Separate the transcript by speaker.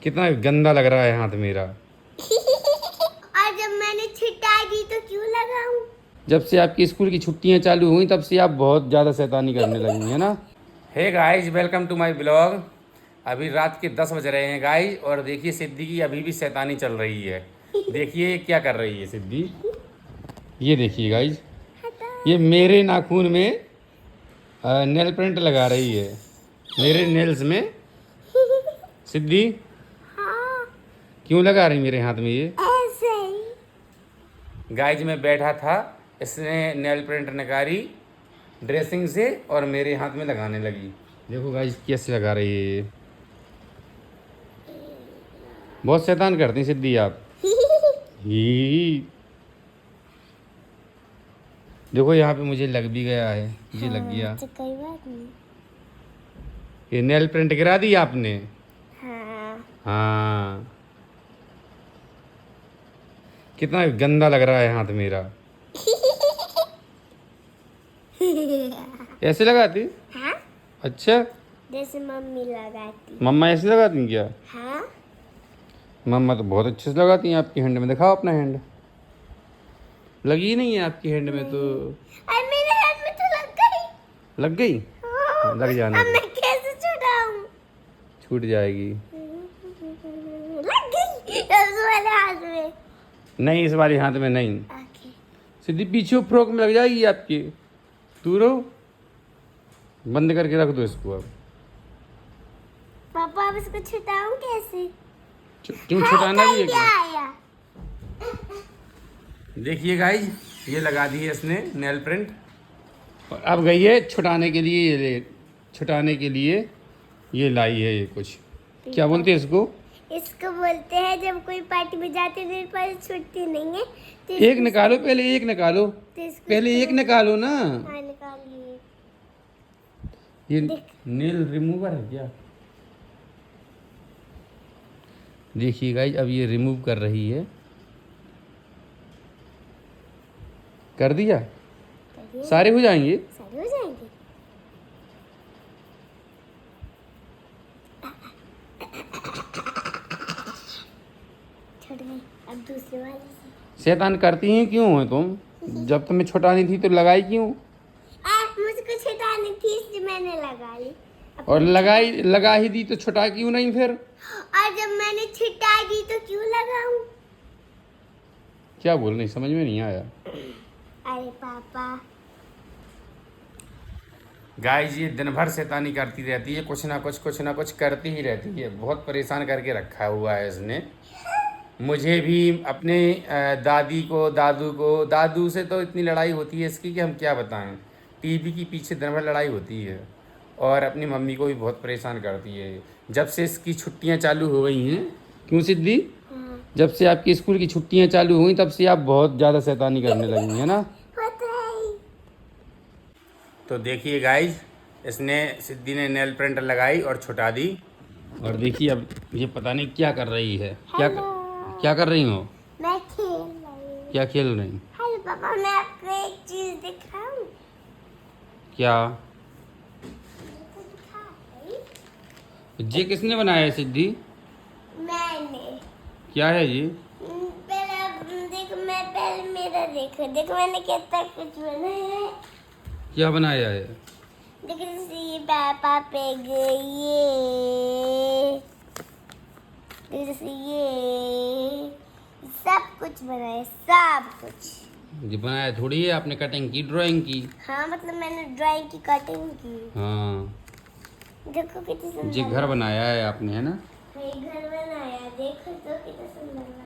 Speaker 1: कितना गंदा लग रहा है हाथ मेरा।
Speaker 2: और जब मैंने छिटा दी तो क्यों लगाऊं?
Speaker 1: जब से आपकी स्कूल की छुट्टियां चालू हुई तब से आप बहुत ज़्यादा शैतानी करने लगी है ना। Hey guys, welcome to my blog. अभी रात के 10 बज रहे हैं गाइस, और देखिए सिद्धि की अभी भी शैतानी चल रही है। देखिए क्या कर रही है सिद्धि। ये देखिए गाइस, ये मेरे नाखून में नेल पेंट लगा रही है, मेरे नेल्स में। सिद्धि
Speaker 2: हाँ,
Speaker 1: क्यों लगा रही मेरे हाथ में ये?
Speaker 2: ऐसे ही।
Speaker 1: गाइस मैं बैठा था, इसने नेल पेंट निकाली ड्रेसिंग से और मेरे हाथ में लगाने लगी। देखो गाइस कैसे लगा रही है ये। बहुत शैतान करती हैं सिद्धि आप। ही देखो यहाँ पे मुझे लग भी गया है, ये लग गया।
Speaker 2: तो कोई बात नहीं।
Speaker 1: ये नेल पेंट गिरा दी आपने।
Speaker 2: हाँ।
Speaker 1: हाँ, कितना गंदा लग रहा है हाथ मेरा। ऐसे लगाती?
Speaker 2: हाँ,
Speaker 1: अच्छा,
Speaker 2: जैसे मम्मी लगाती।
Speaker 1: मम्मा ऐसे लगाती क्या?
Speaker 2: हाँ,
Speaker 1: मम्मा तो बहुत अच्छे से लगाती हैं आपकी हैंड में। दिखाओ अपना हैंड। लगी ही नहीं है आपकी हैंड में तो।
Speaker 2: और मेरे हाथ में तो लग गई।
Speaker 1: लग गई?
Speaker 2: हाँ,
Speaker 1: लग जाने
Speaker 2: अब
Speaker 1: दो,
Speaker 2: मैं कैसे छुड़ाऊं?
Speaker 1: छूट जाएगी।
Speaker 2: लग गई उस वाले हाथ में।
Speaker 1: नहीं, इस वाली हाथ में नहीं।
Speaker 2: ओके।
Speaker 1: सीधी पीछे फ्रॉक में लग जाएगी आपकी। दूर हो, बंद करके रख दो इसको अब।
Speaker 2: पापा अब इसको छुटाऊं कैसे?
Speaker 1: क्यों छुटाना भी है
Speaker 2: क्या
Speaker 1: क्या?
Speaker 2: आया?
Speaker 1: देखिए गाइस, ये लगा दी है इसने नेल प्रिंट, और अब गई है छुटाने के लिए। ये छुटाने के लिए ये लाई है ये कुछ, क्या बोलते हैं इसको?
Speaker 2: इसको बोलते हैं जब कोई पार्टी में जाते हैं मेरे पास छुट्टी नहीं है तो
Speaker 1: एक निकालो, पहले एक निकालो,
Speaker 2: इसको
Speaker 1: पहले एक निकालो ना।
Speaker 2: हाँ, निकालिए।
Speaker 1: ये नेल रिमूवर है क्या? देखिए गाइस, अब ये रिमूव कर रही है। कर दिया?
Speaker 2: करिए।
Speaker 1: सारे हो जाएंगे?
Speaker 2: सारे हो जाएंगे। छूट गई। अब दूसरे वाले से।
Speaker 1: शैतान करती हैं क्यों है तुम? जब तुम्हें छुटानी थी तो लगाई क्यों?
Speaker 2: मुझको छुटानी थी इसलिए मैंने लगा ली।
Speaker 1: और लगा ही दी तो छुटा क्यों नहीं फिर?
Speaker 2: और जब मैंने छिटा दी तो क्यों लगाऊं?
Speaker 1: क्या बोल रही, समझ में नहीं आया।
Speaker 2: अरे पापा,
Speaker 1: गाइस ये दिन भर शैतानी करती रहती है, कुछ ना कुछ करती ही रहती है। बहुत परेशान करके रखा हुआ है इसने मुझे भी, अपने दादी को, दादू से तो इतनी लड़ाई होती है इसकी कि हम क्या बताएं। टीवी के पीछे दिन भर लड़ाई होती है, और अपनी मम्मी को भी बहुत परेशान करती है। जब से इसकी छुट्टियां चालू हो गई हैं। क्यों सिद्धि?
Speaker 2: हाँ,
Speaker 1: जब से आपकी स्कूल की छुट्टियां चालू हुई तब से आप बहुत ज़्यादा शैतानी करने लगी है ना।
Speaker 2: पता है।
Speaker 1: तो देखिए गाइस, इसने सिद्धि ने नेल पेंट लगाई और छुटा दी, और देखिए अब ये पता नहीं क्या कर रही है। क्या कर रही हो?
Speaker 2: मैं खेल रही हूँ।
Speaker 1: क्या खेल रही?
Speaker 2: हेलो पापा, मैं आपको एक चीज दिखाऊं?
Speaker 1: क्या?
Speaker 2: तो दिखा भाई।
Speaker 1: ये किसने बनाया है सिद्धि?
Speaker 2: मैंने।
Speaker 1: क्या है ये?
Speaker 2: पहले अब देखो, मैं पहले मेरा देखो देखो मैंने कितना कुछ बनाया है।
Speaker 1: क्या बनाया है?
Speaker 2: देखो जैसे ये पापा पिग, ये जैसे ये सब कुछ बनाया, सब कुछ।
Speaker 1: ये बनाया थोड़ी है, आपने कटिंग की, ड्राइंग की।
Speaker 2: हाँ, मतलब मैंने ड्राइंग की कटिंग की।
Speaker 1: हाँ,
Speaker 2: देखो कितनी सुंदर।
Speaker 1: ये घर बनाया है आपने, है ना?
Speaker 2: ये घर बनाया, देखो तो कितना सुंदर।